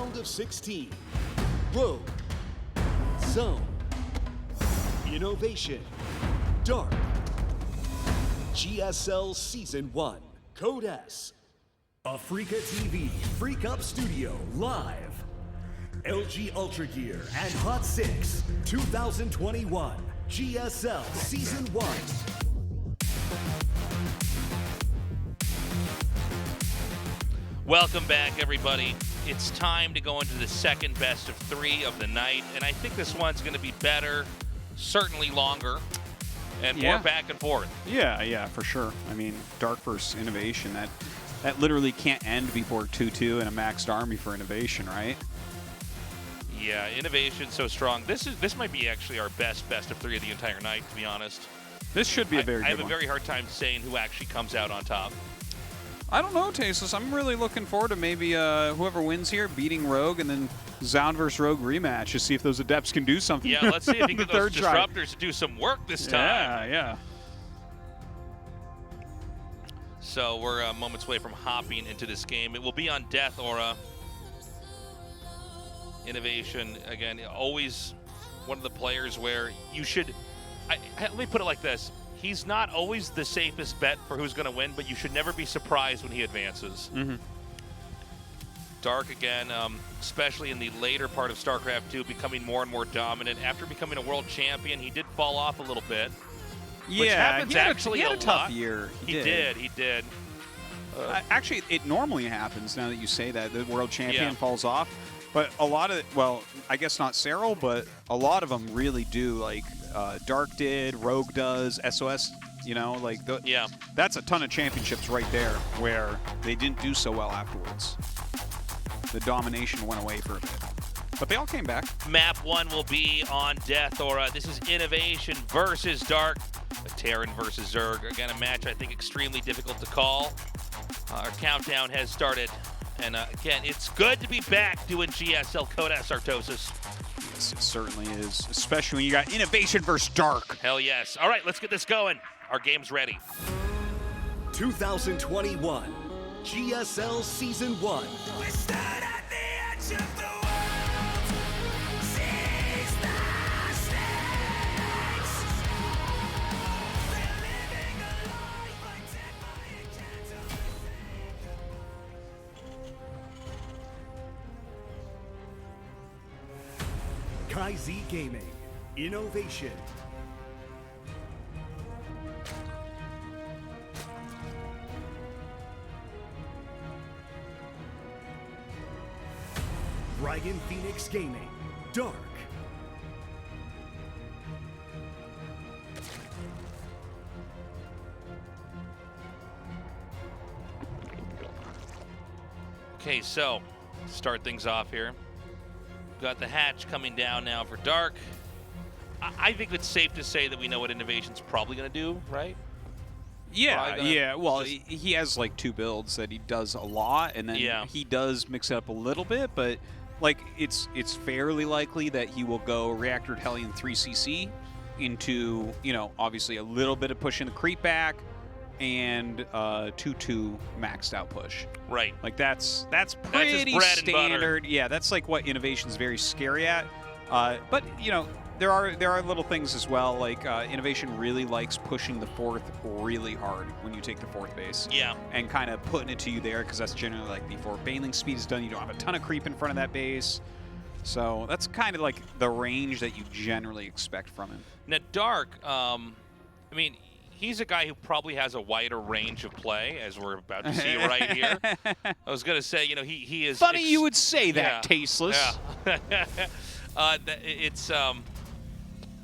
Round of 16. Rogue, Zoun, INnoVation, Dark. GSL Season 1. Code S. Africa TV Freak Up Studio Live. LG Ultra Gear and Hot 6 2021 GSL Season 1. Welcome back, everybody. It's time to go into the second best of 3 of the night, and I think this one's going to be better, certainly longer, and more back and forth. Yeah, for sure. I mean, Dark versus INnoVation, that literally can't end before 2-2 and a maxed army for INnoVation, right? Yeah, INnoVation's so strong. This might be actually our best of 3 of the entire night, to be honest. This should be a very good one. I have a very hard time saying who actually comes out on top. I don't know, Tasteless. I'm really looking forward to maybe whoever wins here beating Rogue and then Zoun versus Rogue rematch to see if those Adepts can do something. Yeah, let's see if he can get those Disruptors to do some work this time. Yeah. So we're moments away from hopping into this game. It will be on Death Aura. INnoVation, again, always one of the players where you should... let me put it like this. He's not always the safest bet for who's going to win, but you should never be surprised when he advances. Mm-hmm. Dark, again, especially in the later part of StarCraft 2, becoming more and more dominant. After becoming a world champion, he did fall off a little bit. Which happens he had actually a tough lot. year. He did. Actually, it normally happens now that you say that. The world champion falls off. But a lot of, well, I guess not Cyril, but a lot of them really do. Like Dark did, Rogue does, SOS, you know, like that's a ton of championships right there where they didn't do so well afterwards. The domination went away for a bit. But they all came back. Map 1 will be on Death Aura. This is INnoVation versus Dark. Terran versus Zerg. Again, a match I think extremely difficult to call. Our countdown has started. And again, it's good to be back doing GSL Code S, Artosis. Yes, it certainly is. Especially when you got INnoVation versus Dark. Hell yes. All right, let's get this going. Our game's ready. 2021 GSL Season 1. We stood at the edge of the world. Seize the stakes. We're living a life undead by incantation. KaiZ Gaming, INnoVation. Dragon Phoenix Gaming, Dark. Okay, so start things off here. Got the hatch coming down now for Dark. I think it's safe to say that we know what INnoVation's probably going to do, right? Yeah. Well, he has like 2 builds that he does a lot, and then he does mix it up a little bit, but like it's fairly likely that he will go Reactor Hellion 3cc into, you know, obviously a little bit of pushing the creep back and 2-2 maxed out push. Right. Like that's pretty standard. Yeah, that's like what INnoVation's very scary at. But you know, there are little things as well. Like INnoVation really likes pushing the 4th really hard when you take the 4th base. Yeah. And kind of putting it to you there, because that's generally like before Baneling speed is done, you don't have a ton of creep in front of that base. So that's kind of like the range that you generally expect from him. Now Dark, I mean, he's a guy who probably has a wider range of play, as we're about to see right here. I was going to say, you know, he is... Funny you would say that, Tasteless. Yeah.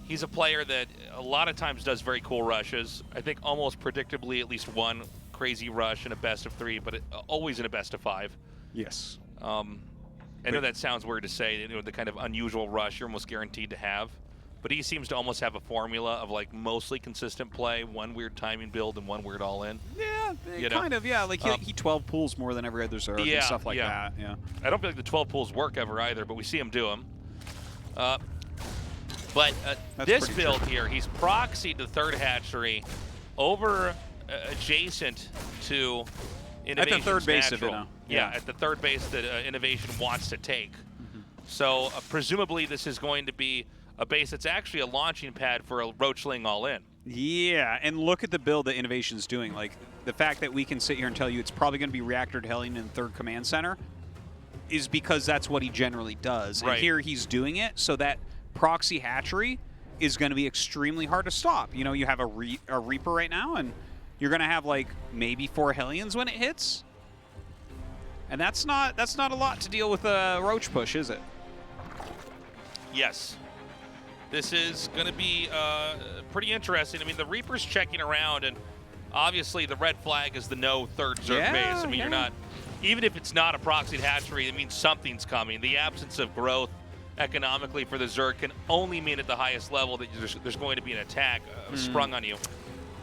He's a player that a lot of times does very cool rushes. I think almost predictably at least one crazy rush in a best of 3, but always in a best of 5. Yes. I know that sounds weird to say, you know, the kind of unusual rush you're almost guaranteed to have. But he seems to almost have a formula of like mostly consistent play, one weird timing build and one weird all in. Yeah, kind of, yeah. Like he 12 pulls more than every other Zerg and stuff like that. Yeah. I don't feel like the 12 pulls work ever either, but we see him do them. But this build here, he's proxied the 3rd hatchery over adjacent to INnoVation's third base natural. of it, yeah, at the third base that INnoVation wants to take. So presumably this is going to be a base that's actually a launching pad for a Roachling all-in. Yeah, and look at the build that INnoVation's doing. Like, the fact that we can sit here and tell you it's probably going to be Reactor to Hellion in the third command center is because that's what he generally does. Right. And here he's doing it, so that proxy hatchery is going to be extremely hard to stop. You know, you have a Reaper right now, and you're going to have, like, maybe 4 Hellions when it hits. And that's not a lot to deal with a Roach push, is it? Yes. This is going to be pretty interesting. I mean, the Reaper's checking around, and obviously the red flag is the no third Zerg base. I mean, you're not, even if it's not a proxied hatchery, it means something's coming. The absence of growth economically for the Zerg can only mean at the highest level that there's going to be an attack sprung on you.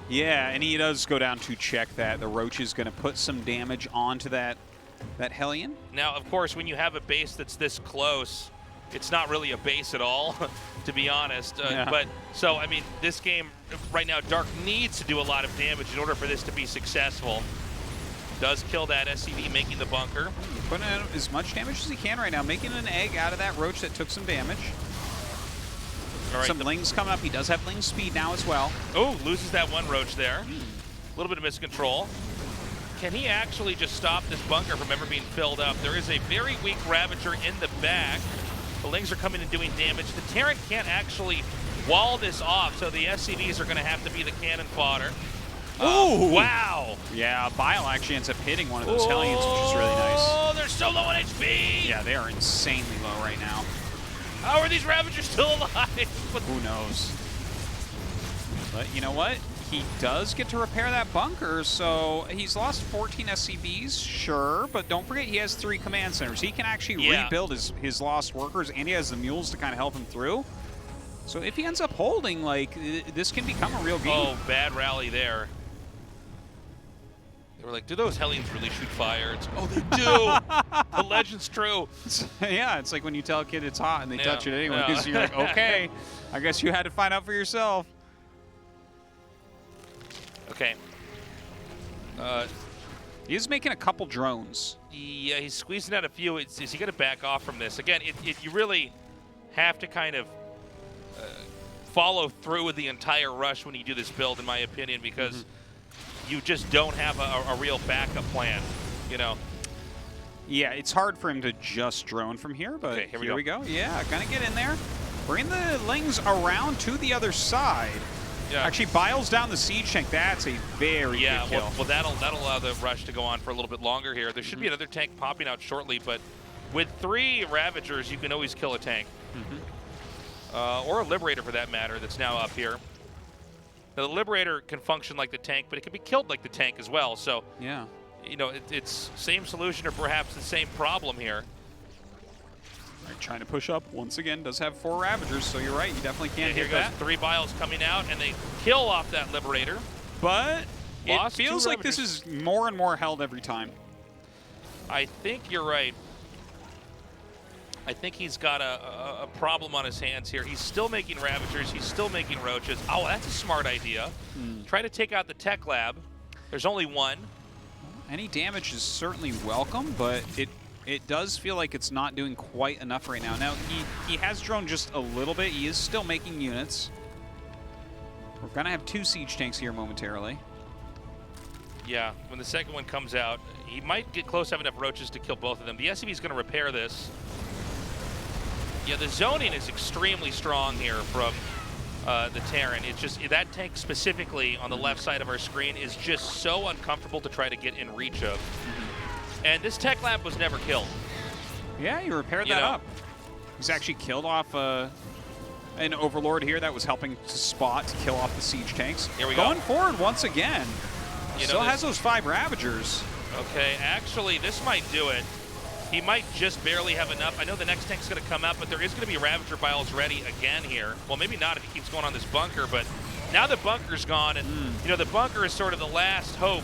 Yeah, and he does go down to check that. The Roach is going to put some damage onto that Hellion. Now, of course, when you have a base that's this close, it's not really a base at all, to be honest. But so, I mean, this game right now, Dark needs to do a lot of damage in order for this to be successful. Does kill that SCV, making the bunker. Putting in as much damage as he can right now, making an egg out of that Roach that took some damage. All right, some Lings coming up. He does have Ling speed now as well. Oh, loses that one Roach there. A little bit of miscontrol. Can he actually just stop this bunker from ever being filled up? There is a very weak Ravager in the back. The Lings are coming and doing damage. The Terran can't actually wall this off, so the SCVs are going to have to be the cannon fodder. Oh, wow. Yeah, Bile actually ends up hitting one of those Hellions, which is really nice. Oh, they're so low on HP. Yeah, they are insanely low right now. How are these Ravagers still alive? Who knows? But you know what? He does get to repair that bunker, so he's lost 14 SCVs, sure, but don't forget he has 3 command centers. He can actually rebuild his lost workers, and he has the mules to kind of help him through. So if he ends up holding, like, this can become a real game. Oh, bad rally there. They were like, do those Hellions really shoot fire? It's, oh, they do. The legend's true. Yeah, it's like when you tell a kid it's hot and they touch it anyway, because you're like, okay, I guess you had to find out for yourself. Okay. He is making a couple drones. Yeah, he's squeezing out a few. Is he going to back off from this? Again, you really have to kind of follow through with the entire rush when you do this build, in my opinion, because you just don't have a real backup plan, you know. Yeah, it's hard for him to just drone from here, but okay, here we go. Yeah, gonna get in there. Bring the Lings around to the other side. Yeah. Actually, Biles down the siege tank. That's a very good kill. Well, that'll allow the rush to go on for a little bit longer here. There should be another tank popping out shortly, but with 3 Ravagers, you can always kill a tank. Or a Liberator, for that matter, that's now up here. Now, the Liberator can function like the tank, but it can be killed like the tank as well. So, yeah, you know, it's same solution or perhaps the same problem here. Right, trying to push up once again. Does have 4 Ravagers, so you're right. You definitely can't hit here that. Goes 3 Biles coming out, and they kill off that Liberator. But it feels 2 like this is more and more held every time. I think you're right. I think he's got a problem on his hands here. He's still making Ravagers. He's still making Roaches. Oh, that's a smart idea. Try to take out the tech lab. There's only 1. Any damage is certainly welcome, but it does feel like it's not doing quite enough right now. Now, he has droned just a little bit. He is still making units. We're going to have 2 siege tanks here momentarily. Yeah, when the second one comes out, he might get close to having enough Roaches to kill both of them. The SCV is going to repair this. Yeah, the zoning is extremely strong here from the Terran. It's just, that tank specifically on the left side of our screen is just so uncomfortable to try to get in reach of. And this tech lab was never killed. Yeah, he repaired that up. He's actually killed off an Overlord here that was helping to spot to kill off the siege tanks. Here we go. Going forward once again. Still has those 5 Ravagers. Okay, actually, this might do it. He might just barely have enough. I know the next tank's going to come out, but there is going to be Ravager Biles ready again here. Well, maybe not if he keeps going on this bunker, but now the bunker's gone, and you know, the bunker is sort of the last hope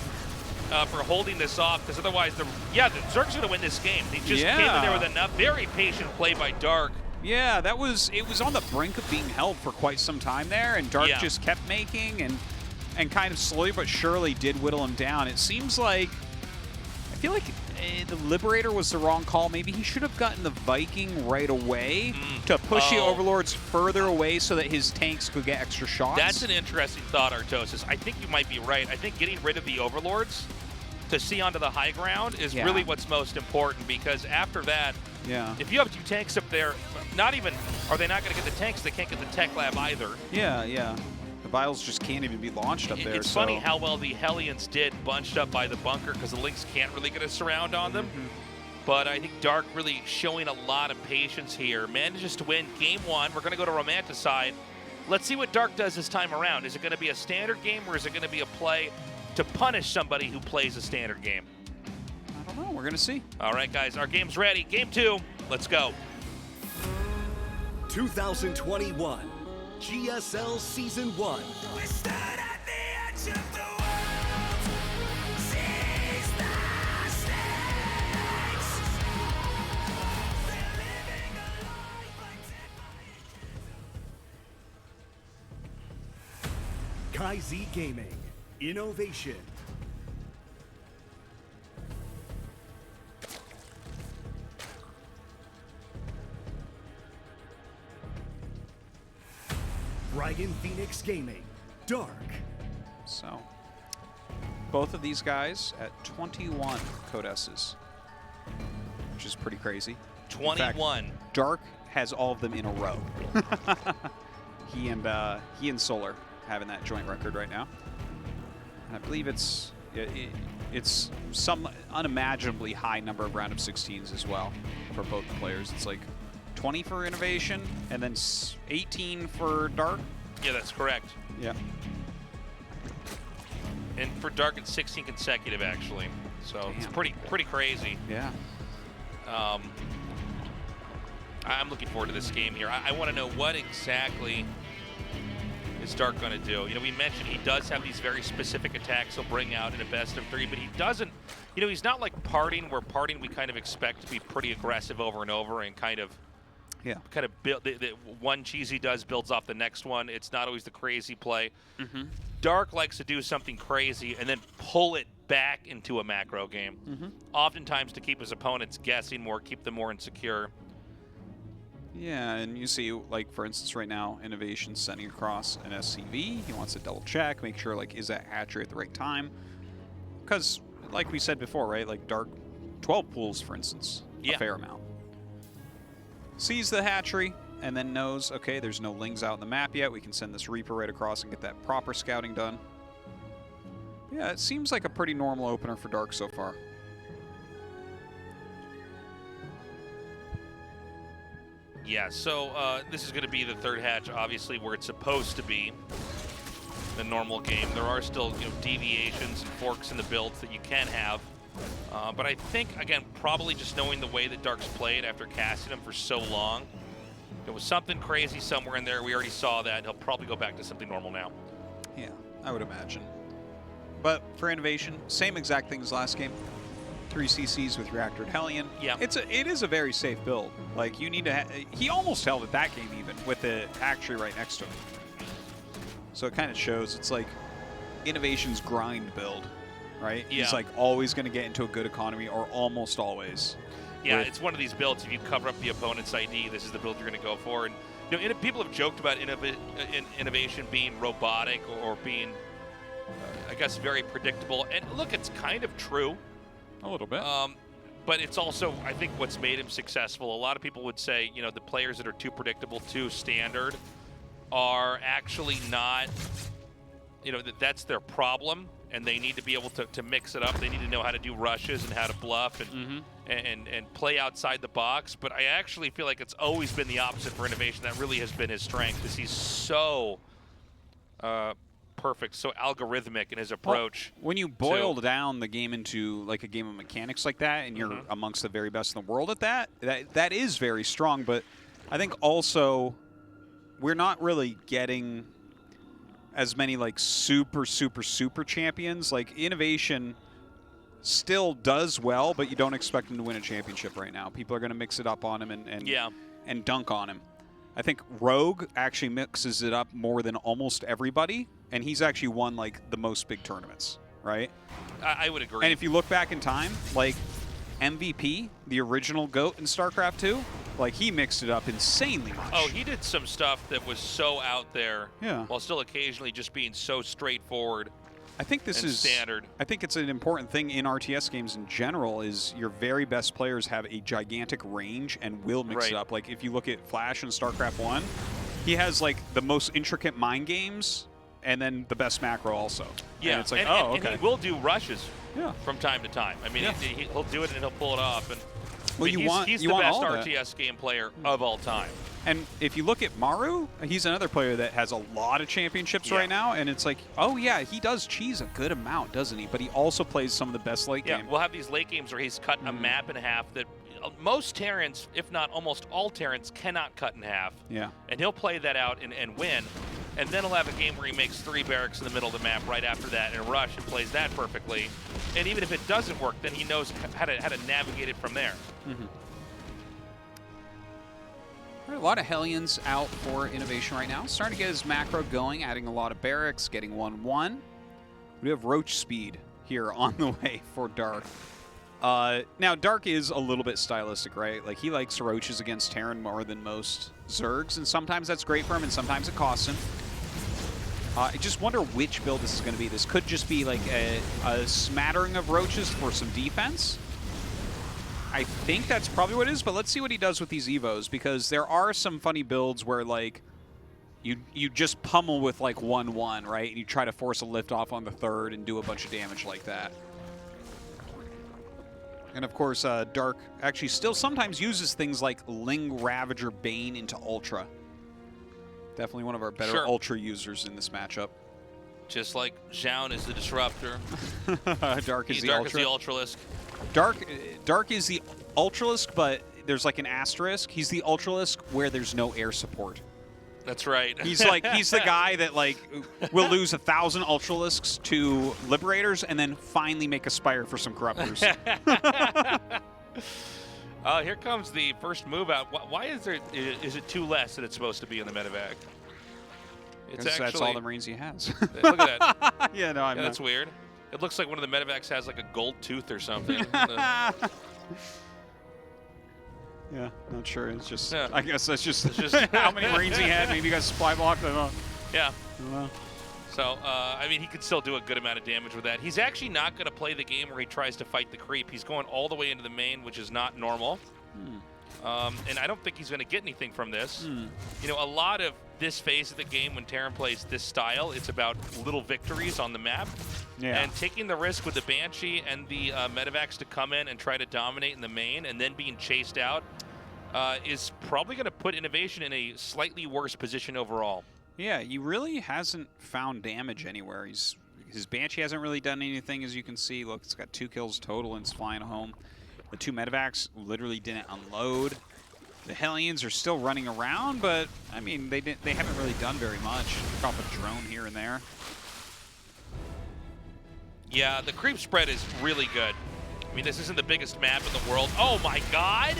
for holding this off, because otherwise, the Zerg's going to win this game. They just came in there with enough. Very patient play by Dark. Yeah, it was on the brink of being held for quite some time there, and Dark just kept making and kind of slowly but surely did whittle him down. It seems like feel like the Liberator was the wrong call. Maybe he should have gotten the Viking right away to push the Overlords further away so that his tanks could get extra shots. That's an interesting thought, Artosis. I think you might be right. I think getting rid of the Overlords to see onto the high ground is really what's most important, because after that, if you have 2 tanks up there, not even are they not going to get the tanks, they can't get the tech lab either. Yeah. The Vials just can't even be launched up there. It's funny how well the Hellions did bunched up by the bunker, because the Lynx can't really get a surround on them. But I think Dark really showing a lot of patience here. Manages to win game 1. We're going to go to Romanticide. Let's see what Dark does this time around. Is it going to be a standard game, or is it going to be a play to punish somebody who plays a standard game? I don't know. We're going to see. All right, guys. Our game's ready. Game 2. Let's go. 2021 GSL Season 1. We stood at the edge of the world, seized the stakes. They're living a life like Kai Z Gaming. INnoVation. Ryan Phoenix Gaming. Dark. So, both of these guys at 21 code S's, which is pretty crazy. 21. In fact, Dark has all of them in a row. he and Solar having that joint record right now. And I believe it's some unimaginably high number of round of 16s as well for both the players. It's like 20 for INnoVation and then 18 for Dark. Yeah, that's correct. Yeah. And for Dark, it's 16 consecutive, actually. So it's pretty crazy. Yeah. I'm looking forward to this game here. I want to know what exactly is Dark going to do. You know, we mentioned he does have these very specific attacks he'll bring out in a best of 3, but he doesn't, you know, he's not like Parting, where Parting we kind of expect to be pretty aggressive over and over and kind of build, the one cheese he does builds off the next one. It's not always the crazy play. Dark likes to do something crazy and then pull it back into a macro game. Oftentimes to keep his opponents guessing more, keep them more insecure. Yeah, and you see, like, for instance, right now, INnoVation's sending across an SCV. He wants to double check, make sure, like, is that hatchery at the right time? Because, like we said before, right, like, Dark 12 pools, for instance, a fair amount. Sees the hatchery, and then knows, okay, there's no Lings out on the map yet. We can send this Reaper right across and get that proper scouting done. Yeah, it seems like a pretty normal opener for Dark so far. Yeah, so this is going to be the third hatch, obviously, where it's supposed to be the normal game. There are still, you know, deviations and forks in the builds that you can have. But I think, again, probably just knowing the way that Dark's played after casting him for so long, there was something crazy somewhere in there. We already saw that. And he'll probably go back to something normal now. Yeah, I would imagine. But for INnoVation, same exact thing as last game. 3 CCs with Reactor Hellion. Yeah. It is a very safe build. Like, you need to he almost held it that game even with the hatchery right next to him. So it kind of shows it's like INnoVation's grind build, right? Yeah. He's like always going to get into a good economy, or almost always. Yeah, it's one of these builds. If you cover up the opponent's ID, this is the build you're going to go for. And you know, people have joked about INnoVation being robotic or being, I guess, very predictable. And look, it's kind of true. A little bit. But it's also, I think, what's made him successful. A lot of people would say, you know, the players that are too predictable, too standard, are actually not, you know, that's their problem, and they need to be able to mix it up. They need to know how to do rushes and how to bluff and play outside the box. But I actually feel like it's always been the opposite for INnoVation. That really has been his strength, is he's so perfect, so algorithmic in his approach. Well, when you boil down the game into like a game of mechanics like that, and you're amongst the very best in the world at that is very strong. But I think also we're not really getting as many like super champions. Like INnoVation still does well, but you don't expect him to win a championship right now. People are going to mix it up on him and dunk on him. I think Rogue actually mixes it up more than almost everybody, and he's actually won like the most big tournaments. right? I would agree. And if you look back in time, like MVP, the original GOAT in StarCraft 2, like he mixed it up insanely much. Oh, he did some stuff that was so out there, Yeah. while still occasionally just being so straightforward. I think this and is standard. I think it's an important thing in RTS games in general is your very best players have a gigantic range and will mix it up. Like if you look at Flash in StarCraft 1, he has like the most intricate mind games and then the best macro also. Yeah, and it's like, and he will do rushes from time to time. I mean, he'll do it and he'll pull it off. And well, I mean, he's the best RTS game player of all time. And if you look at Maru, he's another player that has a lot of championships right now, and it's like, oh yeah, he does cheese a good amount, doesn't he? But he also plays some of the best late game. Yeah, we'll have these late games where he's cut a map in half that most Terrans, if not almost all Terrans, cannot cut in half. Yeah. And he'll play that out and win. And then he'll have a game where he makes 3 barracks in the middle of the map right after that and rush and plays that perfectly. And even if it doesn't work, then he knows how to navigate it from there. A lot of Hellions out for INnoVation right now. Starting to get his macro going, adding a lot of barracks, getting 1-1. We have Roach speed here on the way for Dark. Now, Dark is a little bit stylistic, right? Like, he likes Roaches against Terran more than most Zergs, and sometimes that's great for him, and sometimes it costs him. I just wonder which build this is going to be. This could just be like a smattering of Roaches for some defense. I think that's probably what it is, but let's see what he does with these Evos, because there are some funny builds where, like, you just pummel with, like, 1-1, right? And you try to force a lift off on the third and do a bunch of damage like that. And, of course, Dark actually still sometimes uses things like Ling Ravager Bane into Ultra. Definitely one of our better Ultra users in this matchup. Just like Zoun is the Disruptor. Dark is the Ultralisk. Dark is the Ultralisk, but there's like an asterisk. He's the Ultralisk where there's no air support. That's right. He's the guy that like will lose 1,000 Ultralisks to Liberators and then finally make a Spire for some Corruptors. Here comes the first move out. Why is it 2 less than it's supposed to be in the medevac? It's actually, that's all the Marines he has. Look at that. Yeah, no, I'm not. That's weird. It looks like one of the medevacs has like a gold tooth or something. Yeah, not sure. It's just, I guess that's just how many Marines he had. Maybe you guys supply blocked them. Yeah. So, I mean, he could still do a good amount of damage with that. He's actually not going to play the game where he tries to fight the creep. He's going all the way into the main, which is not normal. And I don't think he's going to get anything from this. You know, a lot of this phase of the game when Terran plays this style, it's about little victories on the map. Yeah. And taking the risk with the Banshee and the medevacs to come in and try to dominate in the main and then being chased out is probably going to put INnoVation in a slightly worse position overall. Yeah, he really hasn't found damage anywhere. His Banshee hasn't really done anything, as you can see. Look, it's got 2 kills total and it's flying home. The 2 medevacs literally didn't unload. The Hellions are still running around, but I mean, they haven't really done very much. Drop a drone here and there. Yeah, the creep spread is really good. I mean, this isn't the biggest map in the world. Oh my God!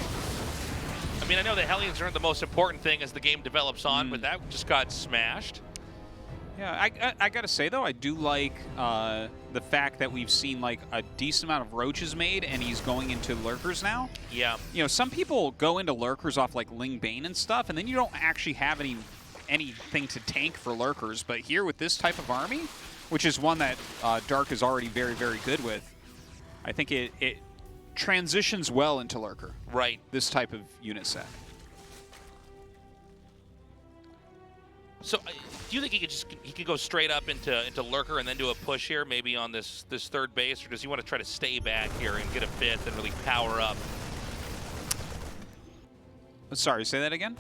I mean, I know the Hellions aren't the most important thing as the game develops on, but that just got smashed. Yeah, I gotta say though, I do like the fact that we've seen like a decent amount of Roaches made, and he's going into Lurkers now. Yeah. You know, some people go into Lurkers off like Ling Bane and stuff, and then you don't actually have anything to tank for Lurkers. But here with this type of army, which is one that Dark is already very, very good with, I think it transitions well into Lurker. Right. This type of unit set. So, do you think he could go straight up into Lurker and then do a push here, maybe on this third base, or does he want to try to stay back here and get a 5th and really power up? Sorry, say that again?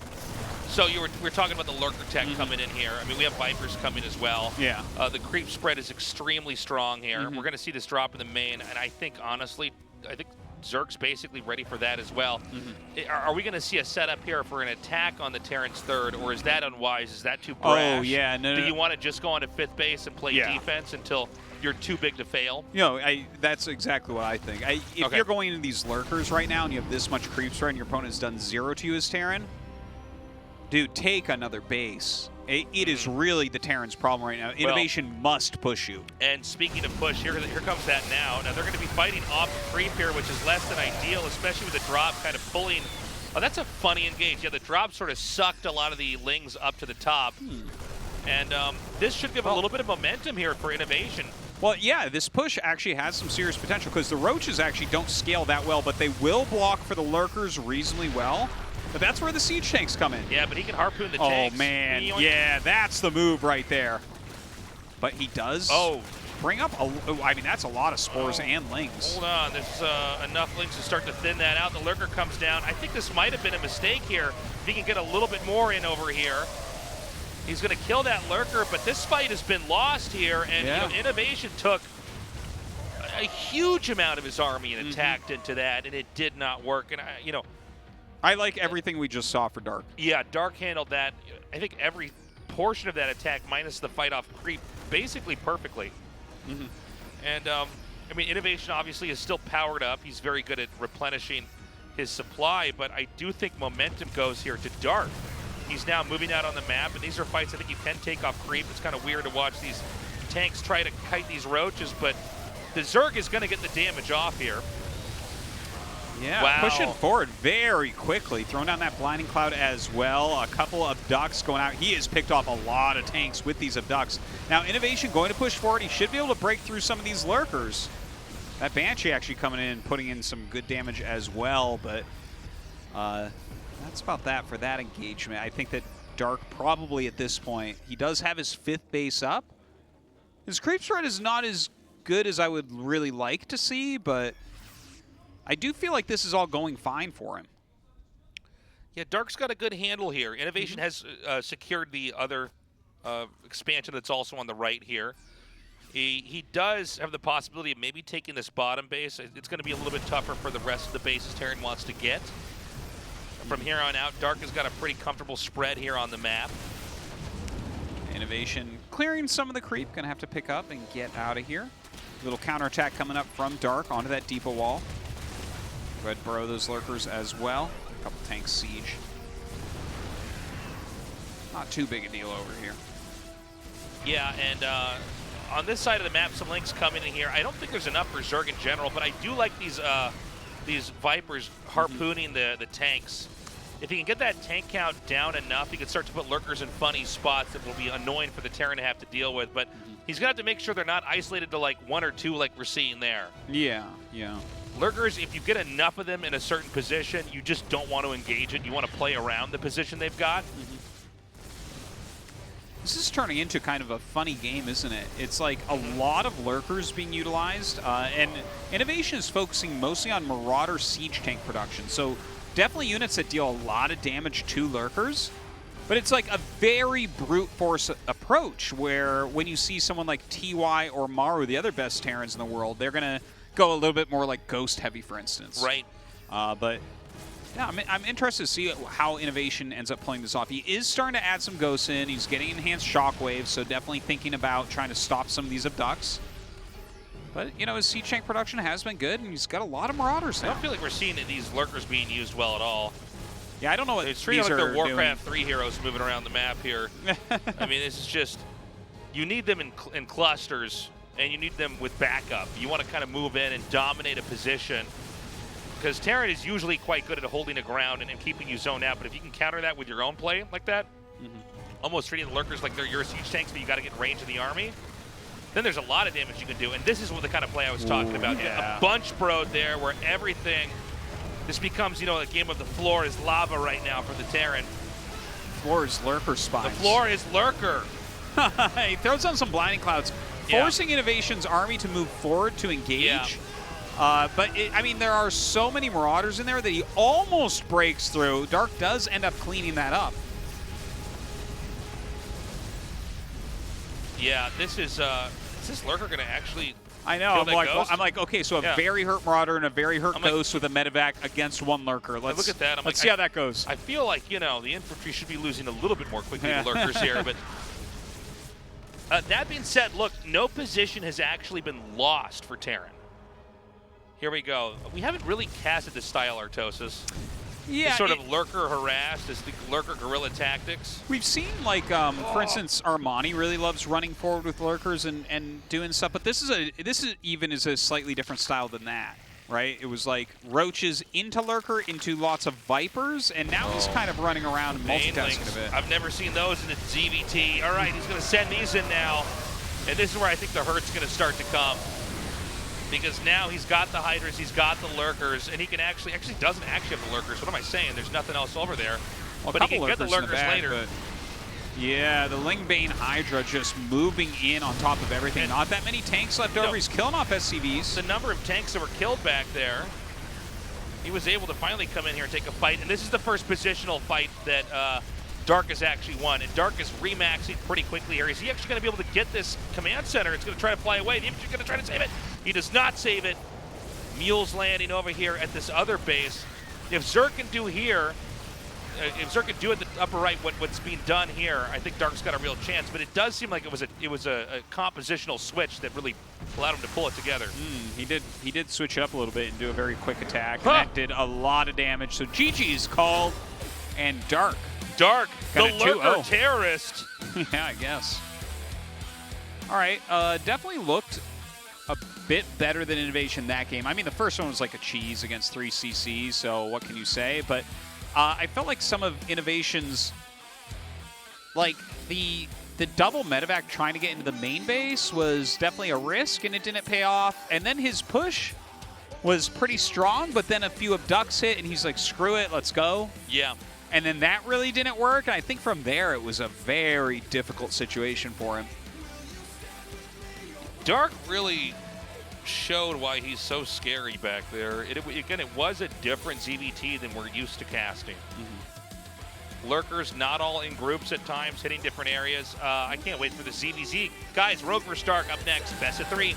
So we're talking about the Lurker tech coming in here. I mean, we have Vipers coming as well. Yeah. The creep spread is extremely strong here. We're going to see this drop in the main, and I think, honestly, Zerg's basically ready for that as well. Are we going to see a setup here for an attack on the Terran's third, or is that unwise? Is that too brash? Oh, yeah. No, Do you want to just go on to 5th base and play defense until you're too big to fail? You know, that's exactly what I think. If you're going into these Lurkers right now and you have this much creep spread and your opponent's done 0 to you as Terran, dude, take another base. It is really the Terran's problem right now. INnoVation must push you. And speaking of push, here comes that now. Now they're going to be fighting off the creep here, which is less than ideal, especially with the drop kind of pulling. Oh, that's a funny engage. Yeah, the drop sort of sucked a lot of the Lings up to the top. And this should give a little bit of momentum here for INnoVation. Well, yeah, this push actually has some serious potential because the Roaches actually don't scale that well, but they will block for the Lurkers reasonably well. But that's where the siege tanks come in. Yeah, but he can harpoon the tanks. Oh, man. Yeah, that's the move right there. But he does bring up, I mean, that's a lot of spores and Lings. Hold on. There's enough Lings to start to thin that out. The Lurker comes down. I think this might have been a mistake here. If he can get a little bit more in over here. He's going to kill that Lurker, but this fight has been lost here, and you know, INnoVation took a huge amount of his army and attacked into that, and it did not work. And you know, I like everything we just saw for Dark. Yeah, Dark handled that. I think every portion of that attack, minus the fight off creep, basically perfectly. And I mean, INnoVation obviously is still powered up. He's very good at replenishing his supply, but I do think momentum goes here to Dark. He's now moving out on the map, and these are fights I think you can take off creep. It's kind of weird to watch these tanks try to kite these Roaches, but the Zerg is going to get the damage off here. Yeah, pushing forward very quickly, throwing down that Blinding Cloud as well. A couple of Abducts going out. He has picked off a lot of tanks with these Abducts. Now, INnoVation going to push forward. He should be able to break through some of these Lurkers. That Banshee actually coming in, putting in some good damage as well, but that's about that for that engagement. I think that Dark probably at this point, he does have his 5th base up. His creep threat is not as good as I would really like to see, but I do feel like this is all going fine for him. Yeah, Dark's got a good handle here. INnoVation has secured the other expansion that's also on the right here. He does have the possibility of maybe taking this bottom base. It's going to be a little bit tougher for the rest of the bases Terran wants to get. From here on out, Dark has got a pretty comfortable spread here on the map. INnoVation clearing some of the creep. Going to have to pick up and get out of here. Little counterattack coming up from Dark onto that depot wall. Red burrow those Lurkers as well. A couple tanks siege. Not too big a deal over here. Yeah, and on this side of the map, some Lings coming in here. I don't think there's enough for Zerg in general, but I do like these Vipers harpooning the tanks. If he can get that tank count down enough, he can start to put Lurkers in funny spots that will be annoying for the Terran to have to deal with. But he's going to have to make sure they're not isolated to like 1 or 2 like we're seeing there. Yeah, yeah. Lurkers, if you get enough of them in a certain position, you just don't want to engage it. You want to play around the position they've got. This is turning into kind of a funny game, isn't it? It's like a lot of Lurkers being utilized, and INnoVation is focusing mostly on Marauder siege tank production. So definitely units that deal a lot of damage to Lurkers, but it's like a very brute force approach where when you see someone like TY or Maru, the other best Terrans in the world, they're going to go a little bit more like Ghost heavy, for instance. Right. But yeah, I'm interested to see how INnoVation ends up playing this off. He is starting to add some Ghosts in. He's getting enhanced shockwaves, so definitely thinking about trying to stop some of these Abducts. But, you know, his siege tank production has been good, and he's got a lot of Marauders now. I don't feel like we're seeing these Lurkers being used well at all. Yeah, I don't know what it's treating like the Warcraft 3 heroes moving around the map here. I mean, this is just, you need them in clusters, and you need them with backup. You want to kind of move in and dominate a position, because Terran is usually quite good at holding the ground and keeping you zoned out, but if you can counter that with your own play like that, almost treating the Lurkers like they're your siege tanks, but you got to get in range of the army, then there's a lot of damage you can do, and this is what the kind of play I was talking about. Yeah. A bunch broed there where everything, this becomes, you know, a game of the floor is lava right now for the Terran. Floor is Lurker spines. The floor is Lurker. He throws on some Blinding Clouds, forcing INnoVation's army to move forward to engage. Yeah. But, I mean, there are so many Marauders in there that he almost breaks through. Dark does end up cleaning that up. Yeah, this is this Lurker going to actually I know. I'm like, okay, so a very hurt Marauder and a very hurt Ghost with a medevac against one Lurker. Let's look at that. Let's see how that goes. I feel like, you know, the infantry should be losing a little bit more quickly to Lurkers here. But that being said, look, no position has actually been lost for Terran. Here we go. We haven't really casted this style, Artosis. Yeah, this sort of lurker harass, this lurker guerrilla tactics. We've seen, like, for instance, Armani really loves running forward with lurkers and doing stuff, but this is a slightly different style than that, right? It was like roaches into lurker into lots of vipers, and now he's kind of running around and multitasking a bit. I've never seen those in the ZVT. All right, he's going to send these in now, and this is where I think the hurt's going to start to come. Because now he's got the hydras, he's got the lurkers, and he can actually doesn't actually have the lurkers. What am I saying? There's nothing else over there. Well, but he can get the lurkers later. But yeah, the Lingbane Hydra just moving in on top of everything. And not that many tanks left over. He's killing off SCVs. The number of tanks that were killed back there, he was able to finally come in here and take a fight. And this is the first positional fight that Dark has actually won, and Dark is remaxing pretty quickly here. Is he actually going to be able to get this command center? It's going to try to fly away. The infantry's going to try to save it. He does not save it. Mule's landing over here at this other base. If Zerg can do here, if Zerg can do at the upper right what's being done here, I think Dark's got a real chance. But it does seem like it was a compositional switch that really allowed him to pull it together. He did switch it up a little bit and do a very quick attack. And that did a lot of damage. So GG is called, and Dark, the lurker terrorist. Yeah, I guess. All right, definitely looked a bit better than INnoVation that game. I mean, the first one was like a cheese against 3 CCs, so what can you say? But I felt like some of INnoVation's, like the double medevac trying to get into the main base was definitely a risk, and it didn't pay off. And then his push was pretty strong, but then a few abducts hit, and he's like, screw it, let's go. Yeah. And then that really didn't work, and I think from there it was a very difficult situation for him. Dark really showed why he's so scary back there. Again, it was a different ZVT than we're used to casting. Lurkers not all in groups at times, hitting different areas. I can't wait for the ZVZ. Guys, Rogue vs. Dark up next, best of 3.